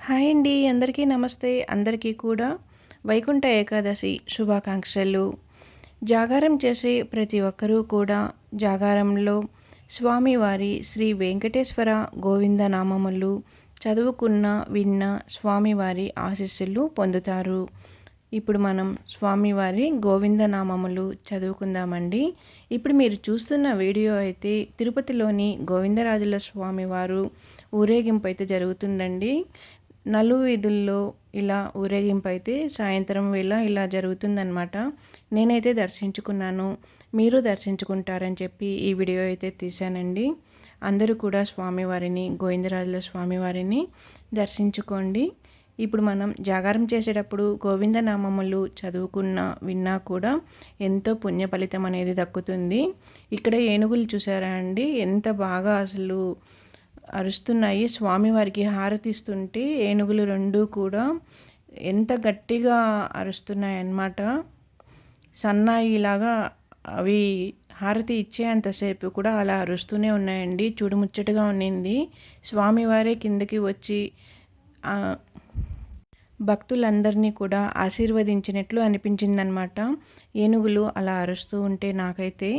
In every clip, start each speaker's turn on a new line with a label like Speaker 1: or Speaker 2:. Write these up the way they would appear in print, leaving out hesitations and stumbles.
Speaker 1: Hi అండి. అందరికీ నమస్తే. అందరికీ కూడా వైకుంఠ ఏకాదశి శుభాకాంక్షలు. జాగారం చేసే ప్రతి ఒక్కరూ కూడా జాగారంలో స్వామివారి శ్రీ వెంకటేశ్వర గోవింద నామములు చదువుకున్న విన్న స్వామివారి ఆశీస్సులు పొందుతారు. ఇప్పుడు మనం స్వామివారి గోవింద నామములు చదువుకుందామండి. ఇప్పుడు మీరు చూస్తున్న వీడియో అయితే తిరుపతిలోని గోవిందరాజుల స్వామివారు ఊరేగింపు అయితే జరుగుతుందండి. నలువీధుల్లో ఇలా ఊరేగింపు అయితే సాయంత్రం వేళ ఇలా జరుగుతుందన్నమాట. నేనైతే దర్శించుకున్నాను, మీరు దర్శించుకుంటారని చెప్పి ఈ వీడియో అయితే తీశానండి. అందరూ కూడా స్వామివారిని, గోవిందరాజుల స్వామివారిని దర్శించుకోండి. ఇప్పుడు మనం జాగారం చేసేటప్పుడు గోవింద నామములు చదువుకున్న విన్నా కూడా ఎంతో పుణ్య ఫలితం అనేది దక్కుతుంది. ఇక్కడ ఏనుగులు చూసారా అండి, ఎంత బాగా అసలు అరుస్తున్నాయి. స్వామివారికి హారతిస్తుంటే ఏనుగులు రెండు కూడా ఎంత గట్టిగా అరుస్తున్నాయి అన్నమాట. సన్నాయిలాగా అవి హారతి ఇచ్చేంతసేపు కూడా అలా అరుస్తూనే ఉన్నాయండి. చూడముచ్చటగా ఉన్నింది. స్వామివారే కిందకి వచ్చి భక్తులందరినీ కూడా ఆశీర్వదించినట్లు అనిపించిందనమాట. ఏనుగులు అలా అరుస్తూ ఉంటే నాకైతే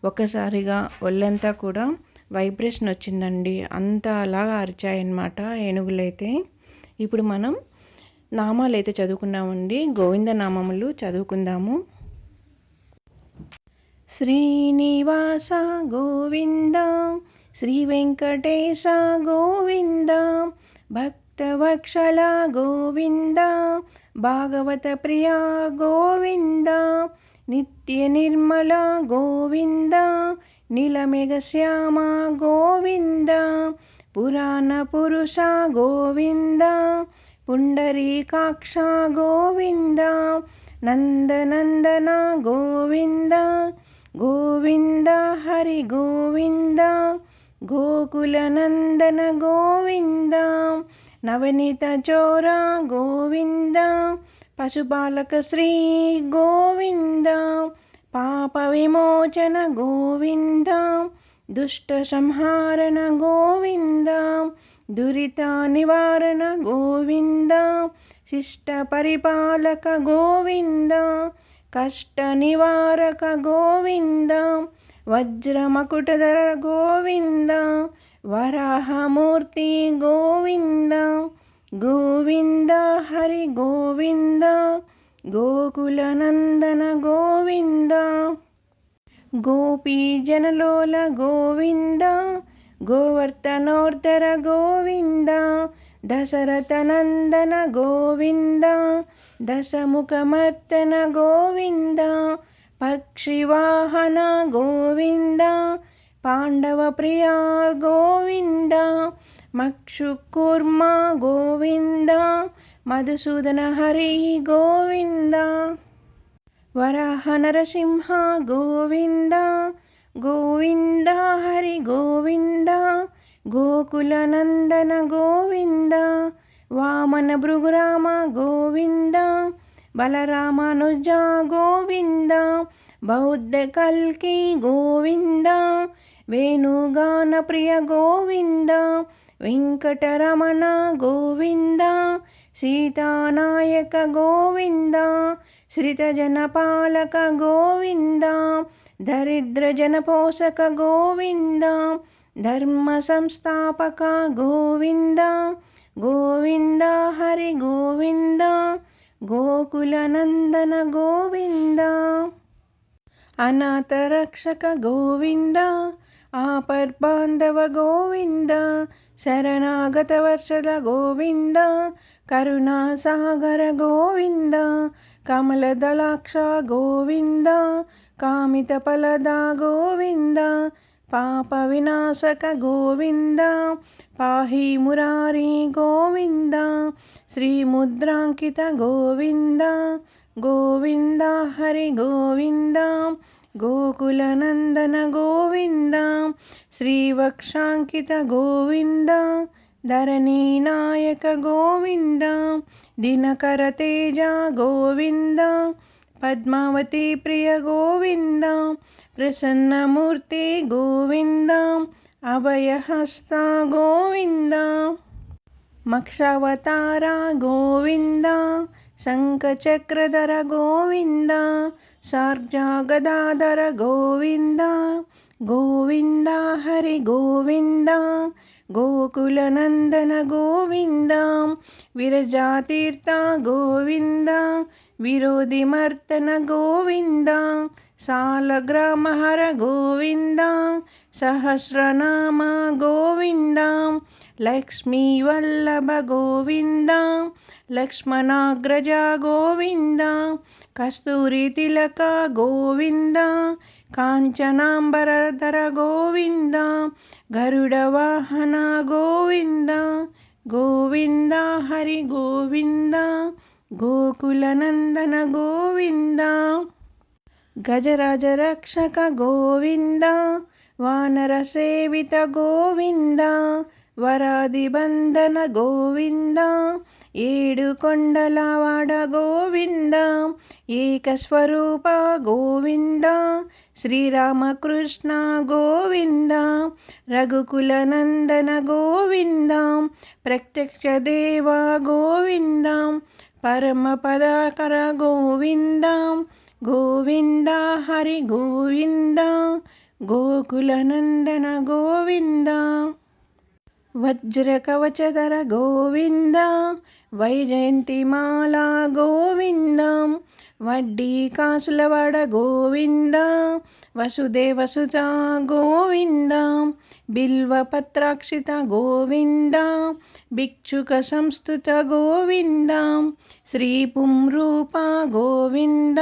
Speaker 1: ఒక్కసారిగా ఒళ్ళంతా కూడా వైబ్రేషన్ వచ్చిందండి. అంత అలాగా అరిచాయన్నమాట ఏనుగులైతే. ఇప్పుడు మనం నామాలు అయితే చదువుకున్నామండి. గోవింద నామములు చదువుకుందాము. శ్రీనివాస గోవింద, శ్రీ వెంకటేశ గోవింద, భక్తవక్షల గోవింద, భాగవత ప్రియ గోవింద, నిత్య నిర్మల గోవింద, నీలమేఘ శ్యామ గోవింద, పురాణ పురుష గోవింద, పుండరీకాక్ష గోవింద, నందనందన గోవింద, గోవింద హరి గోవింద, గోకుల నందన గోవింద, నవనీత చోర గోవింద, పశుపాలక శ్రీ గోవింద, పాప విమోచన గోవింద, దుష్ట సంహారణ గోవింద, దురిత నివారణ గోవింద, శిష్ట పరిపాలక గోవింద, కష్ట నివారక గోవింద, వజ్రమకుటధర గోవింద, వరాహమూర్తి గోవింద, గోవింద హరి గోవింద, గోకుల నందన గోవింద, గోపీజనలోల గోవింద, గోవర్ధనోద్ధర గోవింద, దశరథ నందన గోవింద, దశముఖమర్దన గోవింద, పక్షివాహన గోవింద, పాండవ ప్రియ గోవింద, మక్షుకూర్మ గోవింద, మధుసూదన హరి గోవింద, వరాహ నరసింహ గోవింద, గోవింద హరి గోవింద, గోకుల నందన గోవింద, వామన భృగురామ గోవింద, బలరామానుజ గోవింద, బౌద్ధ కల్కి గోవింద, వేణుగాన ప్రియ గోవింద, వెంకటరమణ గోవింద, సీతానాయక గోవింద, శ్రితజనపాలక గోవింద, దరిద్ర జనపోషక గోవింద, ధర్మ సంస్థాపక గోవింద, గోవింద హరి గోవింద, గోకుల నందన గోవింద, అనాథ రక్షక గోవింద, ఆపర్బాంధవ గోవింద, శరణాగత వర్షద గోవింద, కరుణాసాగర గోవింద, కమలదళాక్ష గోవింద, కామిత ఫలద గోవింద, పాప వినాశక గోవింద, పాహి మురారి గోవింద, శ్రీముద్రాంకిత గోవింద, గోవింద హరి గోవింద, గోకుల నందన గోవింద, శ్రీవక్షాంకిత గోవింద, ధరణీ నాయక గోవింద, దినకర తేజ గోవింద, పద్మావతి ప్రియ గోవింద, ప్రసన్నమూర్తి గోవింద, అభయహస్త గోవింద, మక్షావతార గోవింద, శంఖచక్రధర గోవింద, సార్జాగదాధర గోవింద, గోవింద హరి గోవింద, గోకులనందన గోవింద, విరజాతీర్థ గోవింద, విరోధిమర్తన గోవింద, సాలగ్రామహర గోవింద, సహస్రనామ గోవింద, లక్ష్మీవల్లభ గోవింద, లక్ష్మణాగ్రజ గోవింద, కస్తూరి తిలక గోవింద, కాంచనాంబరధర గోవింద, గరుడ వాహన గోవింద, గోవింద హరి గోవింద, గోకులనందన గోవింద, గజరాజ రక్షక గోవింద, వానర సేవిత గోవింద, వరాది బంధన గోవింద, ఏడు కొండలవాడ గోవింద, ఏకస్వరూప గోవింద, శ్రీరామకృష్ణ గోవింద, రఘుకులనందన గోవింద, ప్రత్యక్ష దేవ గోవింద, పరమపదాకర గోవింద, గోవింద హరి గోవింద, గోకులనందన గోవింద, వజ్రకవచధర గోవింద, వైజయంతిమాల గోవింద, వడ్డీ కాసులవాడ గోవింద, వసుదేవసుత గోవింద, బిల్వపత్రాక్షిత గోవింద, భిక్షుక సంస్థుత గోవింద, శ్రీ పుంరూప గోవింద,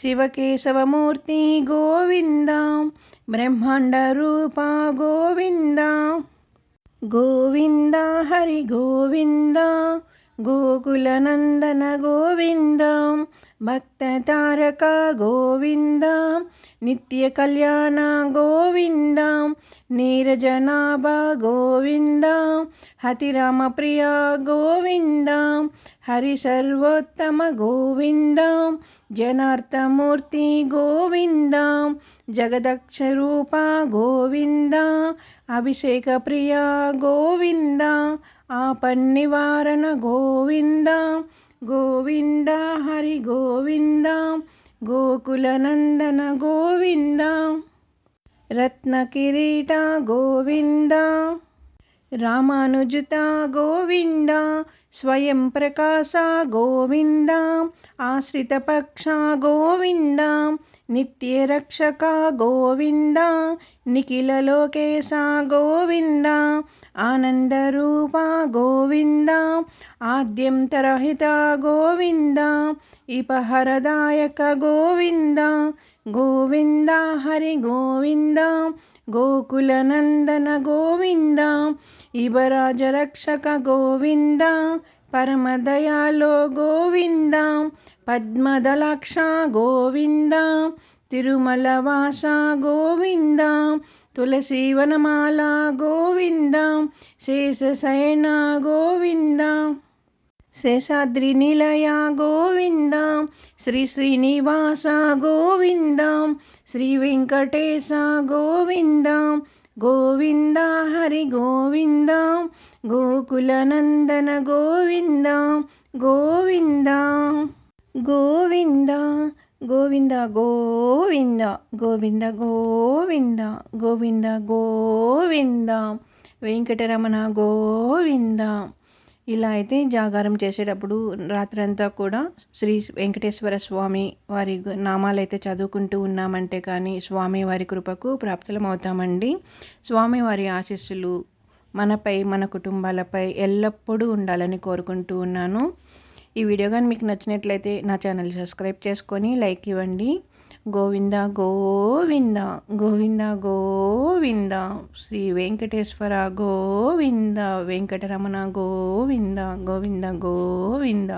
Speaker 1: శివకేశవమూర్తి గోవింద, బ్రహ్మాండ రూప గోవింద, గోవింద హరి గోవింద, గోకులనందన గోవింద, భక్త తారక గోవింద, నిత్య కళ్యాణ గోవింద, నీరజనాభ గోవింద, హతిరామ ప్రియ గోవింద, హరి సర్వోత్తమ గోవింద, జనార్దమూర్తి గోవింద, జగదక్ష రూప గోవింద, అభిషేక ప్రియ గోవింద, ఆపన్నివారణ గోవింద, గోవింద హరి గోవింద, గోకులనందన గోవింద, రత్నకిరీట గోవింద, రామానుజుత గోవింద, స్వయం ప్రకాశ గోవింద, ఆశ్రితపక్ష గోవింద, నిత్యరక్షక గోవింద, నిఖిల లోకేశ గోవింద, ఆనందరూప గోవింద, ఆద్యంతరహిత గోవింద, ఇపహరదాయక గోవింద, గోవింద హరి గోవింద, గోకులనందన గోవింద, ఇబరాజ రక్షక గోవింద, పరమదయాలో గోవింద, పద్మదలాక్ష గోవింద, తిరుమల వాస గోవింద, తులసీవనమాల గోవింద, శేషశయన గోవింద, శేషాద్రి నిలయ గోవింద, శ్రీ శ్రీనివాస గోవింద, శ్రీ వెంకటేశ గోవింద, గోవింద హరి గోవింద, గోకులనందన గోవింద, గోవింద గోవింద గోవింద గోవింద గోవింద గోవింద గోవింద గోవింద వెంకటరమణ గోవింద. ఇలా అయితే జాగారం చేసేటప్పుడు రాత్రంతా కూడా శ్రీ వెంకటేశ్వర స్వామి వారి నామాలు అయితే చదువుకుంటూ ఉన్నామంటే కానీ స్వామి వారి కృపకు ప్రాప్తులం అవుతామండి. స్వామి వారి ఆశీస్సులు మనపై మన కుటుంబాలపై ఎల్లప్పుడూ ఉండాలని కోరుకుంటూ ఉన్నాను. ఈ వీడియో కానీ మీకు నచ్చినట్లయితే నా ఛానల్ సబ్స్క్రైబ్ చేసుకొని లైక్ ఇవ్వండి. గోవింద గోవింద గోవింద గోవింద శ్రీ వెంకటేశ్వర గోవింద, వెంకటరమణ గోవింద, గోవింద గోవింద.